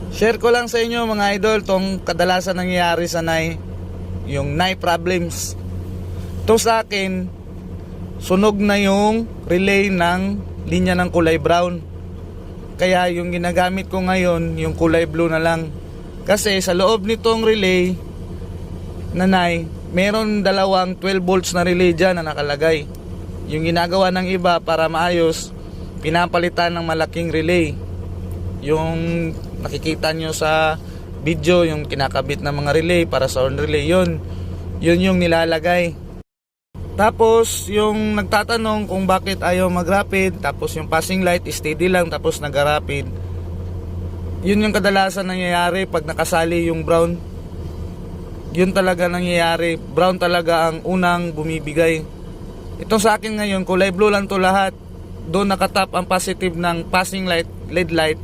Share ko lang sa inyo mga idol tong kadalasan nangyayari sa NAI, yung NAI problems. Ito sa akin, sunog na yung relay ng linya ng kulay brown. Kaya yung ginagamit ko ngayon, yung kulay blue na lang. Kasi sa loob nitong relay na NAI, meron dalawang 12 volts na relay dyan na nakalagay. Yung ginagawa ng iba para maayos, pinapalitan ng malaking relay. Yung nakikita nyo sa video, yung kinakabit ng mga relay para sa on relay, yun yung nilalagay. Tapos yung nagtatanong kung bakit ayaw mag-rapid, tapos yung passing light steady lang tapos nag-rapid, yun yung kadalasan nangyayari pag nakasali yung brown. Yun talaga nangyayari, brown talaga ang unang bumibigay. Ito sa akin ngayon, kulay blue lang to lahat. Doon nakatap ang positive ng passing light, LED light.